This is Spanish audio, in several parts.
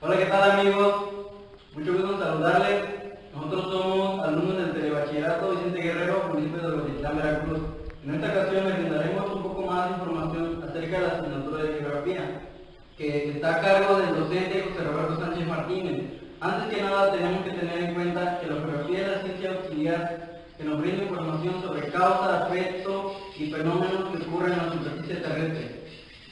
Hola, ¿qué tal amigos? Mucho gusto en saludarles. Nosotros somos alumnos del Telebachillerato Vicente Guerrero, municipio de Rotitlán, Veracruz. En esta ocasión les brindaremos un poco más de información acerca de la asignatura de Geografía, que está a cargo del docente José Roberto Sánchez Martínez. Antes que nada tenemos que tener en cuenta que la geografía es la ciencia auxiliar que nos brinda información sobre causa, efecto y fenómenos que ocurren en la superficie terrestre.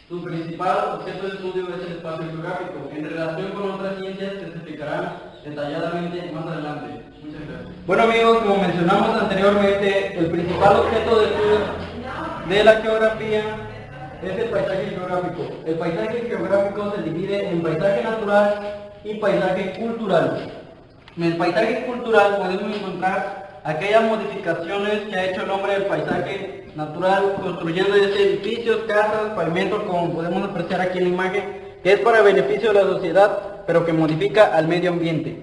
Su principal objeto de estudio es el espacio geográfico, en relación con otras ciencias que se explicarán detalladamente más adelante. Muchas gracias. Bueno amigos, como mencionamos anteriormente, el principal objeto de estudio de la geografía es el paisaje geográfico. El paisaje geográfico se divide en paisaje natural y paisaje cultural. En el paisaje cultural podemos encontrar aquellas modificaciones que ha hecho el hombre del paisaje natural, construyendo edificios, casas, pavimentos, como podemos apreciar aquí en la imagen, que es para beneficio de la sociedad, pero que modifica al medio ambiente.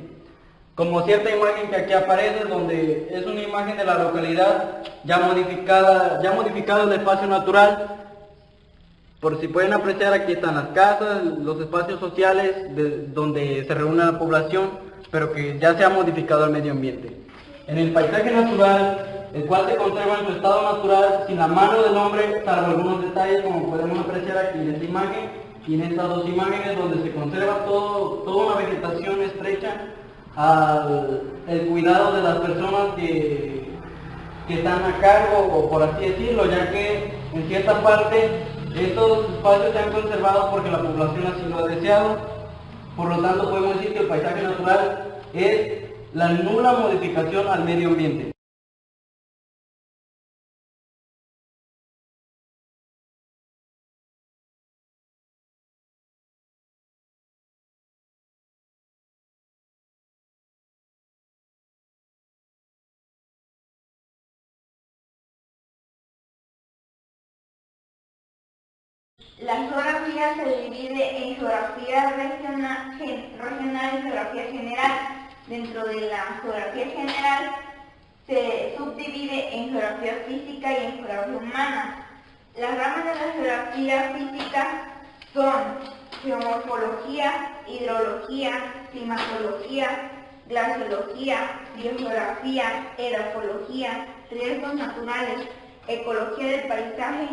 Como cierta imagen que aquí aparece, donde es una imagen de la localidad ya modificado el espacio natural. Por si pueden apreciar, aquí están las casas, los espacios sociales donde se reúne la población, pero que ya se ha modificado el medio ambiente. En el paisaje natural, el cual se conserva en su estado natural, sin la mano del hombre, salvo algunos detalles como podemos apreciar aquí en esta imagen y en estas dos imágenes, donde se conserva toda una vegetación estrecha al cuidado de las personas que están a cargo, o por así decirlo, ya que en cierta parte estos espacios se han conservado porque la población así lo ha deseado. Por lo tanto, podemos decir que el paisaje natural es la nula modificación al medio ambiente. La geografía se divide en geografía regional y geografía general. Dentro de la geografía general se subdivide en geografía física y en geografía humana. Las ramas de la geografía física son geomorfología, hidrología, climatología, glaciología, biogeografía, edafología, riesgos naturales, ecología del paisaje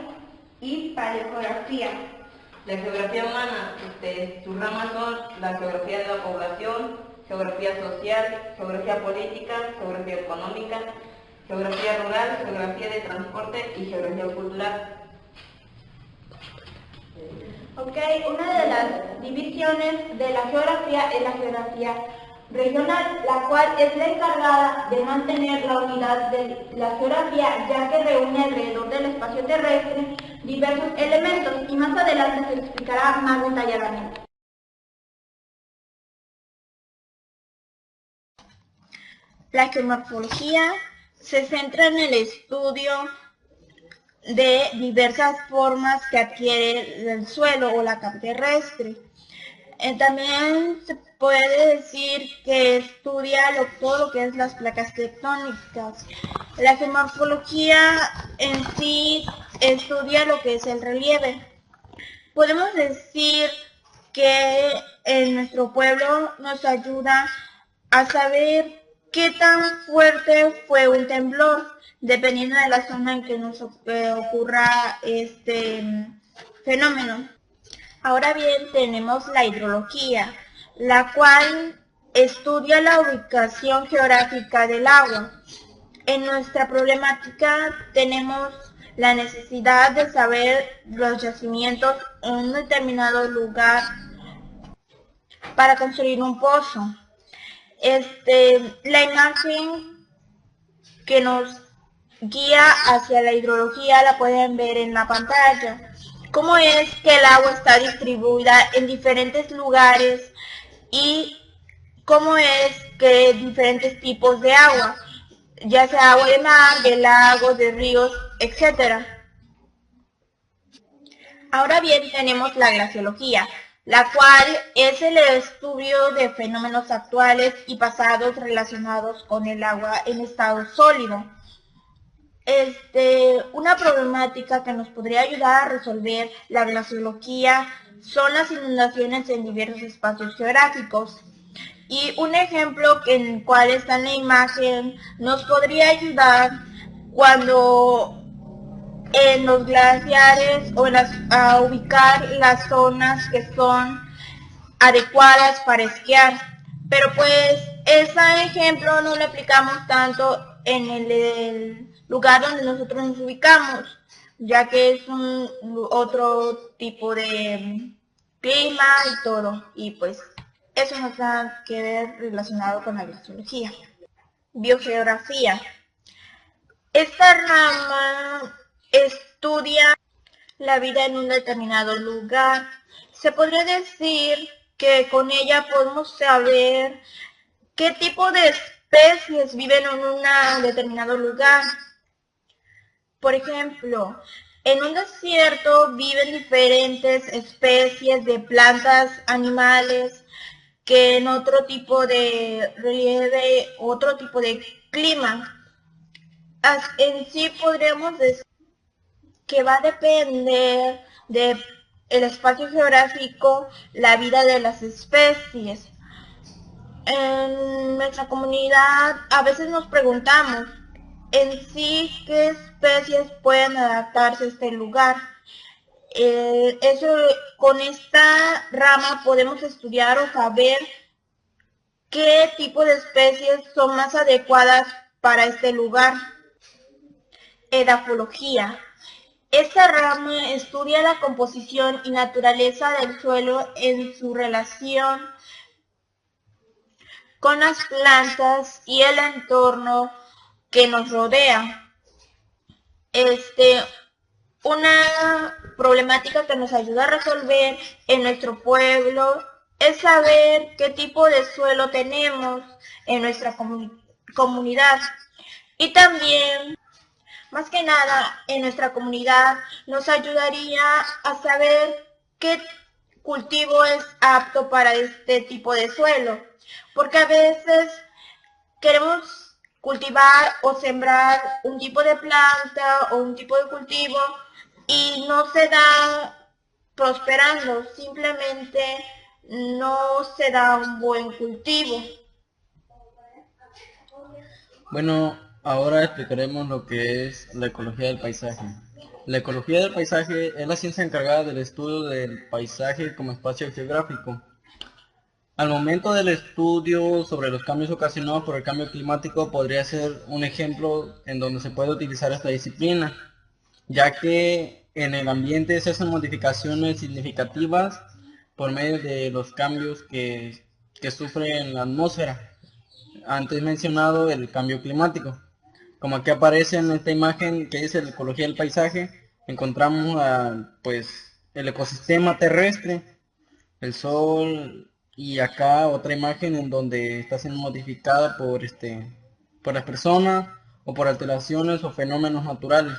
y paleografía. La geografía humana, sus ramas son la geografía de la población, geografía social, geografía política, geografía económica, geografía rural, geografía de transporte y geografía cultural. Ok, una de las divisiones de la geografía es la geografía regional, la cual es la encargada de mantener la unidad de la geografía, ya que reúne alrededor del espacio terrestre diversos elementos, y más adelante se explicará más detalladamente. La geomorfología se centra en el estudio de diversas formas que adquiere el suelo o la capa terrestre. También se puede decir que estudia todo lo que es las placas tectónicas. La geomorfología en sí estudia lo que es el relieve. Podemos decir que en nuestro pueblo nos ayuda a saber qué tan fuerte fue un temblor, dependiendo de la zona en que nos ocurra este fenómeno. Ahora bien, tenemos la hidrología, la cual estudia la ubicación geográfica del agua. En nuestra problemática tenemos la necesidad de saber los yacimientos en un determinado lugar para construir un pozo. La imagen que nos guía hacia la hidrología la pueden ver en la pantalla. Cómo es que el agua está distribuida en diferentes lugares y cómo es que diferentes tipos de agua, ya sea agua de mar, de lagos, de ríos, etc. Ahora bien, tenemos la glaciología, la cual es el estudio de fenómenos actuales y pasados relacionados con el agua en estado sólido. Una problemática que nos podría ayudar a resolver la glaciología son las inundaciones en diversos espacios geográficos. Y un ejemplo en el cual está en la imagen nos podría ayudar cuando en los glaciares o a ubicar las zonas que son adecuadas para esquiar. Pero pues ese ejemplo no lo aplicamos tanto en el lugar donde nosotros nos ubicamos, ya que es otro tipo de clima y todo, y pues eso no tiene que ver relacionado con la glaciología. Biogeografía. Esta rama estudia la vida en un determinado lugar. Se podría decir que con ella podemos saber qué tipo de especies viven en un determinado lugar. Por ejemplo, en un desierto viven diferentes especies de plantas, animales, que en otro tipo de relieve, otro tipo de clima. En sí podríamos decir que va a depender del espacio geográfico, la vida de las especies. En nuestra comunidad a veces nos preguntamos en sí qué especies pueden adaptarse a este lugar. Con esta rama podemos estudiar o saber qué tipo de especies son más adecuadas para este lugar. Edafología. Esta rama estudia la composición y naturaleza del suelo en su relación con las plantas y el entorno que nos rodea. Una problemática que nos ayuda a resolver en nuestro pueblo es saber qué tipo de suelo tenemos en nuestra comunidad. Y también, más que nada, en nuestra comunidad nos ayudaría a saber qué cultivo es apto para este tipo de suelo. Porque a veces queremos cultivar o sembrar un tipo de planta o un tipo de cultivo y no se da prosperando, simplemente no se da un buen cultivo. Bueno, ahora explicaremos lo que es la ecología del paisaje. La ecología del paisaje es la ciencia encargada del estudio del paisaje como espacio geográfico. Al momento del estudio sobre los cambios ocasionados por el cambio climático podría ser un ejemplo en donde se puede utilizar esta disciplina, ya que en el ambiente se hacen modificaciones significativas por medio de los cambios que sufre en la atmósfera. Antes mencionado el cambio climático. Como aquí aparece en esta imagen que dice la ecología del paisaje, encontramos pues el ecosistema terrestre, el sol, y acá otra imagen en donde está siendo modificada por las personas o por alteraciones o fenómenos naturales.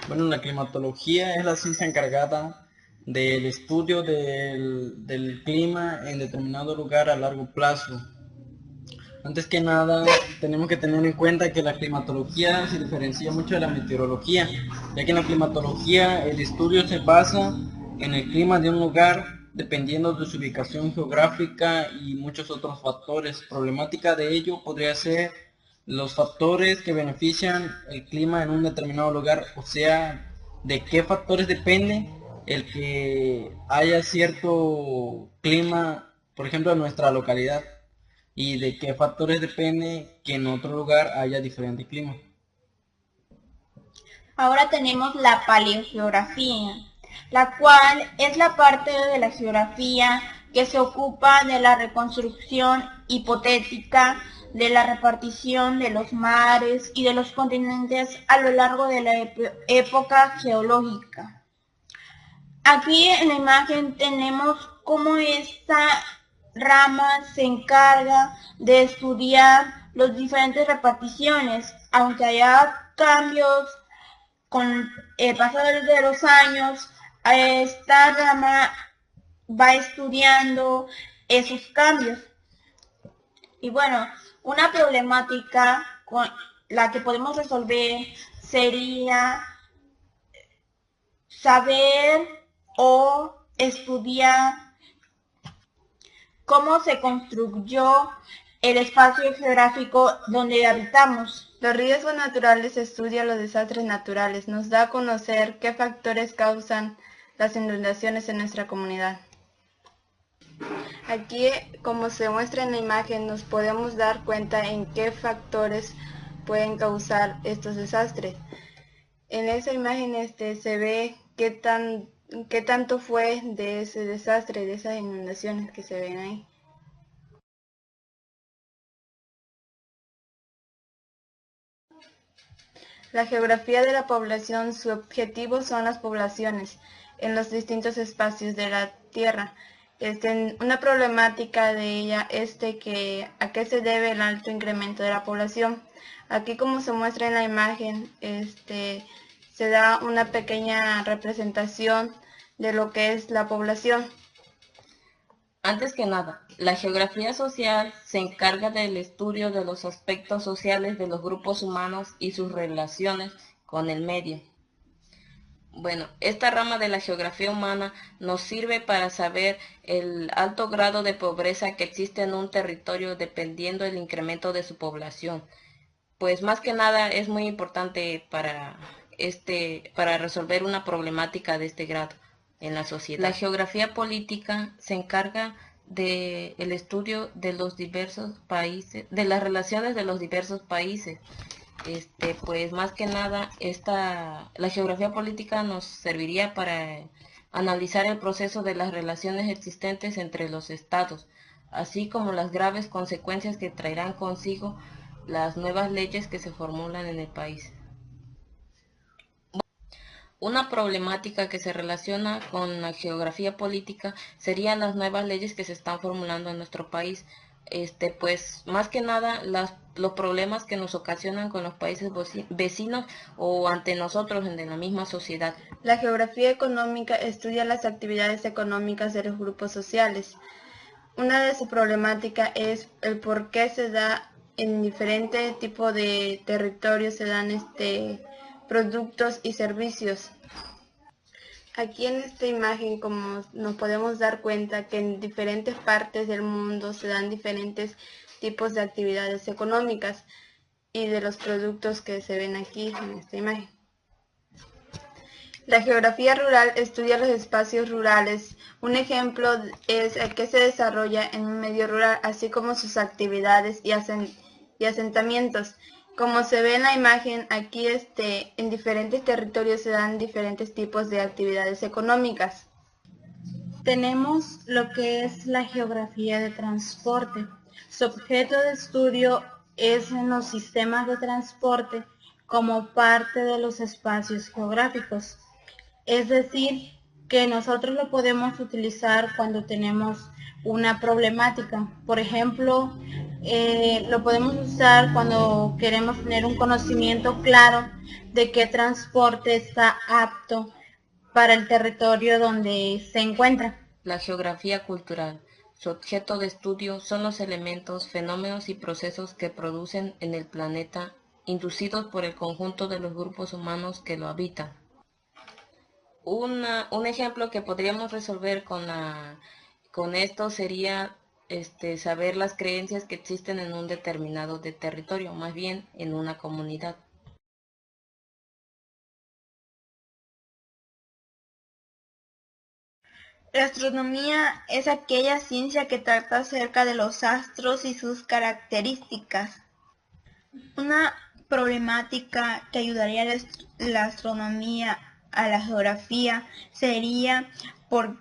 Bueno, la climatología es la ciencia encargada del estudio del clima en determinado lugar a largo plazo. Antes que nada, tenemos que tener en cuenta que la climatología se diferencia mucho de la meteorología, ya que en la climatología el estudio se basa en el clima de un lugar dependiendo de su ubicación geográfica y muchos otros factores. Problemática de ello podría ser los factores que benefician el clima en un determinado lugar, o sea, de qué factores depende el que haya cierto clima, por ejemplo, en nuestra localidad, y de qué factores depende que en otro lugar haya diferente clima. Ahora tenemos la paleogeografía, la cual es la parte de la geografía que se ocupa de la reconstrucción hipotética de la repartición de los mares y de los continentes a lo largo de la época geológica. Aquí en la imagen tenemos cómo esta rama se encarga de estudiar las diferentes reparticiones, aunque haya cambios con el paso de los años. Esta rama va estudiando esos cambios. Y bueno, una problemática con la que podemos resolver sería saber estudia cómo se construyó el espacio geográfico donde habitamos. Los riesgos naturales estudia los desastres naturales, nos da a conocer qué factores causan las inundaciones en nuestra comunidad. Aquí, como se muestra en la imagen, nos podemos dar cuenta en qué factores pueden causar estos desastres. En esa imagen se ve qué tanto fue de ese desastre, de esas inundaciones que se ven ahí. La geografía de la población, su objetivo son las poblaciones en los distintos espacios de la Tierra. Una problemática de ella es a qué se debe el alto incremento de la población. Aquí, como se muestra en la imagen, se da una pequeña representación de lo que es la población. Antes que nada, la geografía social se encarga del estudio de los aspectos sociales de los grupos humanos y sus relaciones con el medio. Bueno, esta rama de la geografía humana nos sirve para saber el alto grado de pobreza que existe en un territorio dependiendo del incremento de su población. Pues más que nada es muy importante para resolver una problemática de este grado en la sociedad. La geografía política se encarga del estudio de los diversos países, de las relaciones de los diversos países. Pues más que nada la geografía política nos serviría para analizar el proceso de las relaciones existentes entre los estados, así como las graves consecuencias que traerán consigo las nuevas leyes que se formulan en el país. Una problemática que se relaciona con la geografía política serían las nuevas leyes que se están formulando en nuestro país. Pues más que nada los problemas que nos ocasionan con los países vecinos o ante nosotros en la misma sociedad. La geografía económica estudia las actividades económicas de los grupos sociales. Una de sus problemáticas es el por qué se da en diferentes tipos de territorios se dan productos y servicios. Aquí en esta imagen, como nos podemos dar cuenta que en diferentes partes del mundo se dan diferentes tipos de actividades económicas y de los productos que se ven aquí en esta imagen. La geografía rural estudia los espacios rurales. Un ejemplo es el que se desarrolla en un medio rural, así como sus actividades y asentamientos. Como se ve en la imagen, aquí en diferentes territorios se dan diferentes tipos de actividades económicas. Tenemos lo que es la geografía de transporte. Su objeto de estudio es en los sistemas de transporte como parte de los espacios geográficos. Es decir, que nosotros lo podemos utilizar cuando tenemos una problemática. Por ejemplo, lo podemos usar cuando queremos tener un conocimiento claro de qué transporte está apto para el territorio donde se encuentra. La geografía cultural. Su objeto de estudio son los elementos, fenómenos y procesos que producen en el planeta, inducidos por el conjunto de los grupos humanos que lo habitan. Un ejemplo que podríamos resolver con esto sería saber las creencias que existen en un determinado territorio, más bien en una comunidad. La astronomía es aquella ciencia que trata acerca de los astros y sus características. Una problemática que ayudaría a la astronomía a la geografía sería por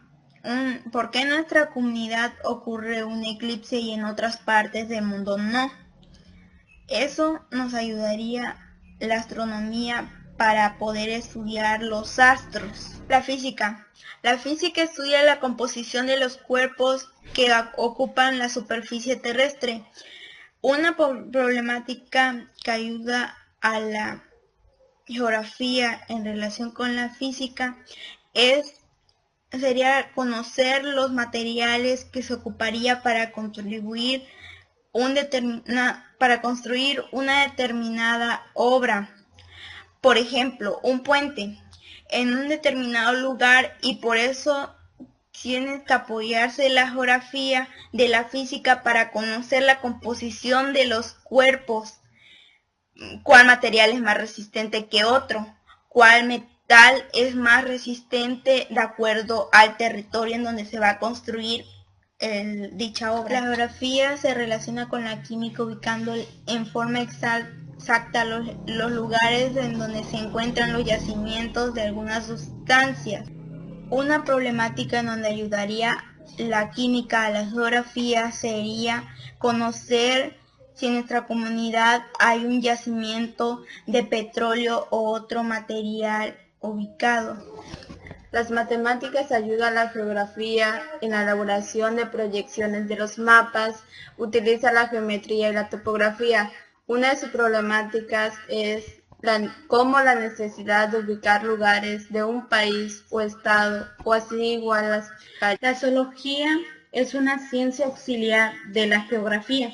qué en nuestra comunidad ocurre un eclipse y en otras partes del mundo no. Eso nos ayudaría la astronomía para poder estudiar los astros. La física. La física estudia la composición de los cuerpos que ocupan la superficie terrestre. Una problemática que ayuda a la geografía en relación con la física sería conocer los materiales que se ocuparía para construir una determinada obra. Por ejemplo, un puente en un determinado lugar, y por eso tienen que apoyarse de la geografía, de la física para conocer la composición de los cuerpos, cuál material es más resistente que otro, cuál metal es más resistente de acuerdo al territorio en donde se va a construir dicha obra. La geografía se relaciona con la química ubicando en forma exacta los lugares en donde se encuentran los yacimientos de algunas sustancias. Una problemática en donde ayudaría la química a la geografía sería conocer si en nuestra comunidad hay un yacimiento de petróleo o otro material ubicado. Las matemáticas ayudan a la geografía en la elaboración de proyecciones de los mapas, utiliza la geometría y la topografía. Una de sus problemáticas es cómo la necesidad de ubicar lugares de un país o estado, o así igual las calles. La zoología es una ciencia auxiliar de la geografía.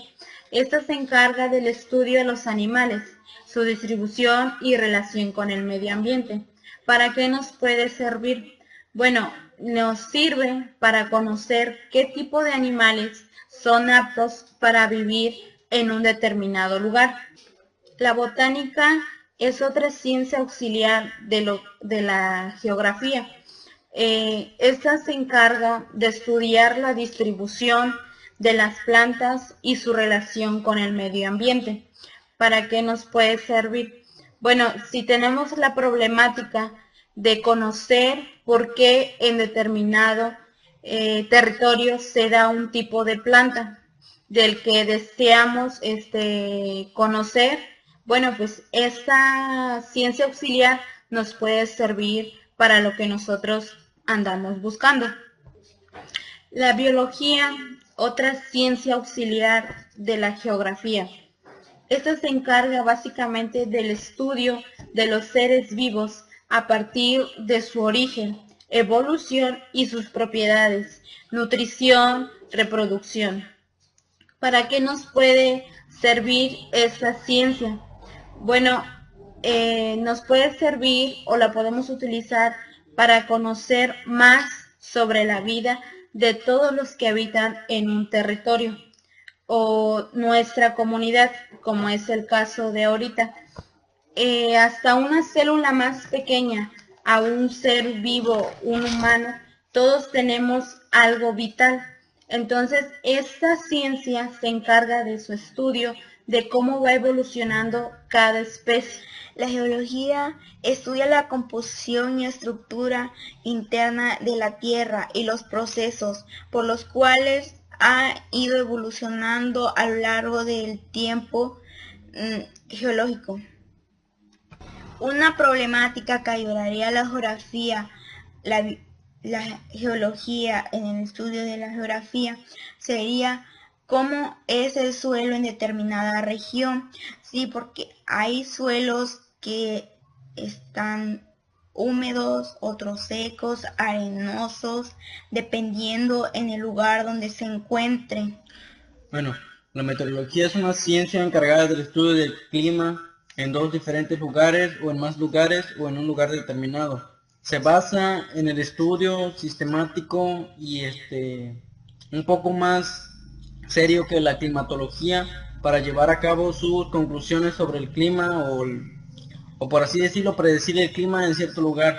Esta se encarga del estudio de los animales, su distribución y relación con el medio ambiente. ¿Para qué nos puede servir? Bueno, nos sirve para conocer qué tipo de animales son aptos para vivir en un determinado lugar. La botánica es otra ciencia auxiliar de la geografía. Esta se encarga de estudiar la distribución de las plantas y su relación con el medio ambiente. ¿Para qué nos puede servir? Bueno, si tenemos la problemática de conocer por qué en determinado territorio se da un tipo de planta del que deseamos conocer, bueno, pues esta ciencia auxiliar nos puede servir para lo que nosotros andamos buscando. La biología, otra ciencia auxiliar de la geografía. Esta se encarga básicamente del estudio de los seres vivos a partir de su origen, evolución y sus propiedades, nutrición, reproducción. ¿Para qué nos puede servir esta ciencia? Bueno, nos puede servir o la podemos utilizar para conocer más sobre la vida de todos los que habitan en un territorio o nuestra comunidad, como es el caso de ahorita. Hasta una célula más pequeña, a un ser vivo, un humano, todos tenemos algo vital. Entonces, esta ciencia se encarga de su estudio, de cómo va evolucionando cada especie. La geología estudia la composición y estructura interna de la Tierra y los procesos por los cuales ha ido evolucionando a lo largo del tiempo geológico. Una problemática que ayudaría a la geografía, la geología en el estudio de la geografía sería cómo es el suelo en determinada región. Sí, porque hay suelos que están húmedos, otros secos, arenosos, dependiendo en el lugar donde se encuentren. Bueno, la meteorología es una ciencia encargada del estudio del clima en dos diferentes lugares o en más lugares o en un lugar determinado. Se basa en el estudio sistemático y un poco más serio que la climatología para llevar a cabo sus conclusiones sobre el clima o por así decirlo, predecir el clima en cierto lugar.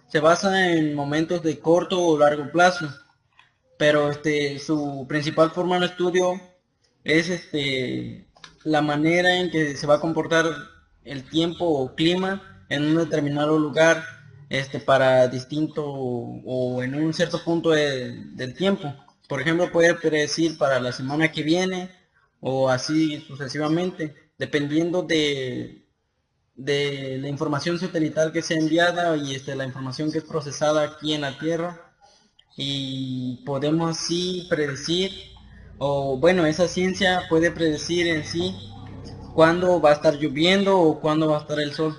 Se basa en momentos de corto o largo plazo, pero su principal forma de estudio es la manera en que se va a comportar el tiempo o clima en un determinado lugar para distinto o en un cierto punto del tiempo. Por ejemplo, puede predecir para la semana que viene o así sucesivamente, dependiendo de la información satelital que sea enviada y la información que es procesada aquí en la Tierra, y podemos así predecir, o bueno, esa ciencia puede predecir en sí cuándo va a estar lloviendo o cuándo va a estar el sol.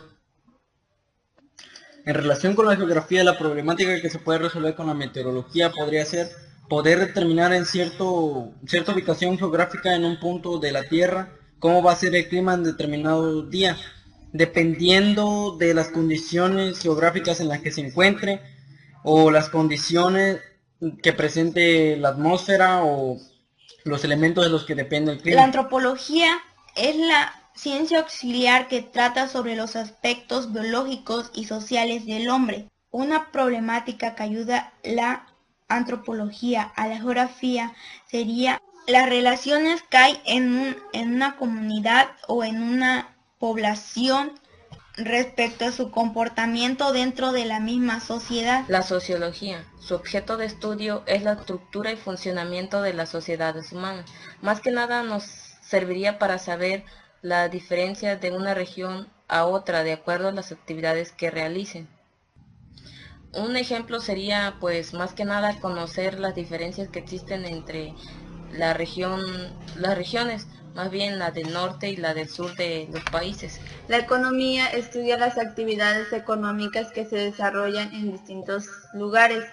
En relación con la geografía, la problemática que se puede resolver con la meteorología podría ser poder determinar en cierta ubicación geográfica en un punto de la Tierra cómo va a ser el clima en determinado día, dependiendo de las condiciones geográficas en las que se encuentre o las condiciones que presente la atmósfera o los elementos de los que depende el La clima. antropología es la ciencia auxiliar que trata sobre los aspectos biológicos y sociales del hombre. Una problemática que ayuda la antropología a la geografía sería las relaciones que hay en una comunidad o en una población respecto a su comportamiento dentro de la misma sociedad. La sociología, su objeto de estudio es la estructura y funcionamiento de las sociedades humanas. Más que nada nos serviría para saber la diferencia de una región a otra de acuerdo a las actividades que realicen. Un ejemplo sería, pues, más que nada conocer las diferencias que existen entre las regiones, más bien la del norte y la del sur de los países. La economía estudia las actividades económicas que se desarrollan en distintos lugares.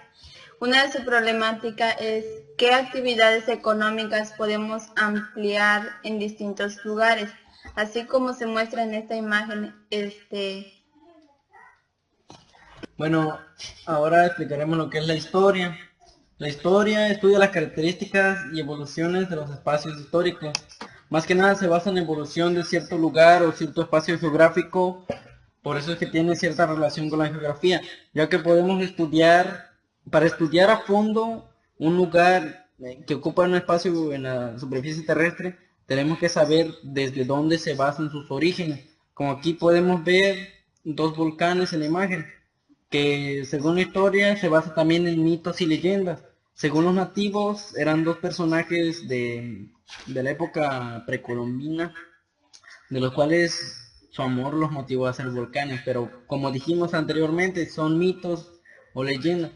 Una de sus problemáticas es qué actividades económicas podemos ampliar en distintos lugares, así como se muestra en esta imagen. Bueno, ahora explicaremos lo que es la historia. La historia estudia las características y evoluciones de los espacios históricos. Más que nada se basa en la evolución de cierto lugar o cierto espacio geográfico, por eso es que tiene cierta relación con la geografía, ya que podemos estudiar, para estudiar a fondo un lugar que ocupa un espacio en la superficie terrestre, tenemos que saber desde dónde se basan sus orígenes. Como aquí podemos ver dos volcanes en la imagen, que según la historia se basa también en mitos y leyendas. Según los nativos, eran dos personajes de la época precolombina, de los cuales su amor los motivó a ser volcanes, pero como dijimos anteriormente, son mitos o leyendas.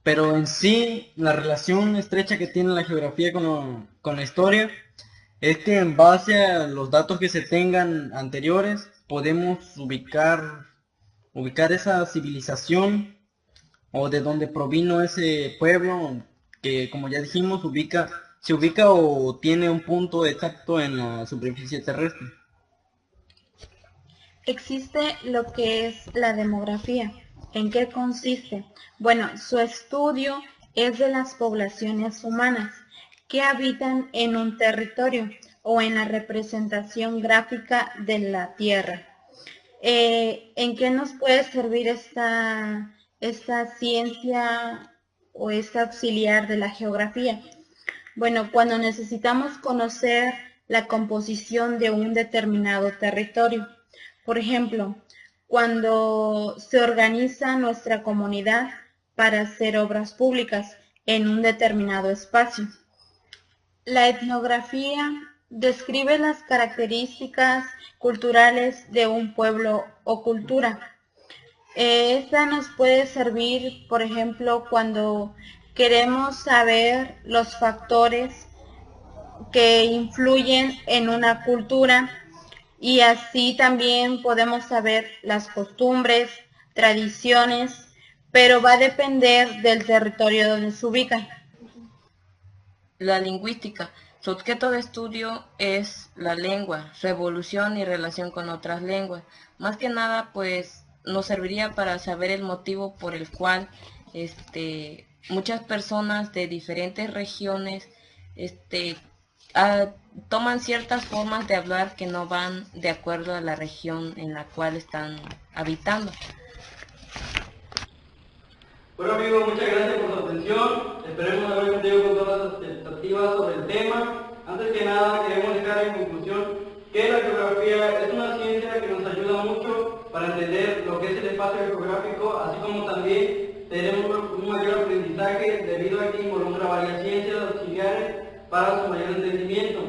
Pero en sí, la relación estrecha que tiene la geografía con la historia es que en base a los datos que se tengan anteriores, podemos ubicar esa civilización o de donde provino ese pueblo que, como ya dijimos, se ubica o tiene un punto exacto en la superficie terrestre. Existe lo que es la demografía. ¿En qué consiste? Bueno, su estudio es de las poblaciones humanas que habitan en un territorio o en la representación gráfica de la Tierra. ¿En qué nos puede servir esta ciencia o esta auxiliar de la geografía? Bueno, cuando necesitamos conocer la composición de un determinado territorio. Por ejemplo, cuando se organiza nuestra comunidad para hacer obras públicas en un determinado espacio. La etnografía describe las características culturales de un pueblo o cultura. Esta nos puede servir, por ejemplo, cuando queremos saber los factores que influyen en una cultura y así también podemos saber las costumbres, tradiciones, pero va a depender del territorio donde se ubican. La lingüística, su objeto de estudio es la lengua, su evolución y relación con otras lenguas. Más que nada, pues, nos serviría para saber el motivo por el cual muchas personas de diferentes regiones toman ciertas formas de hablar que no van de acuerdo a la región en la cual están habitando. Bueno amigos, muchas gracias por su atención. Esperemos haber cumplido con todas las expectativas sobre el tema. Antes que nada queremos dejar en conclusión que la geografía es una ciencia que nos ayuda mucho para entender lo que es el espacio geográfico, así como también tenemos un mayor aprendizaje debido a que involucra varias ciencias auxiliares para su mayor entendimiento.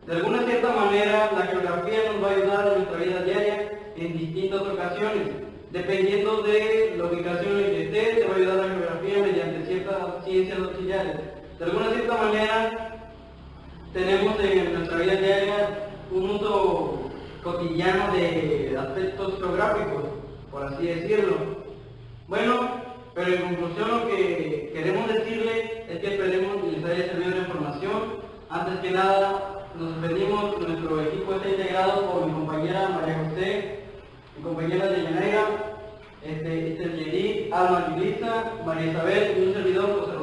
De alguna cierta manera, la geografía nos va a ayudar en nuestra vida diaria en distintas ocasiones. Dependiendo de la ubicación en que esté, te va a ayudar la geografía mediante ciertas ciencias auxiliares. De alguna cierta manera, tenemos en nuestra vida diaria un uso cotidiano de aspectos geográficos, por así decirlo. Bueno, pero en conclusión lo que queremos decirle es que esperemos que les haya servido la información. Antes que nada, nos despedimos, nuestro equipo está integrado por mi compañera María José, mi compañera de Yaneira, Yeri, Alma Yulisa, María Isabel y un servidor José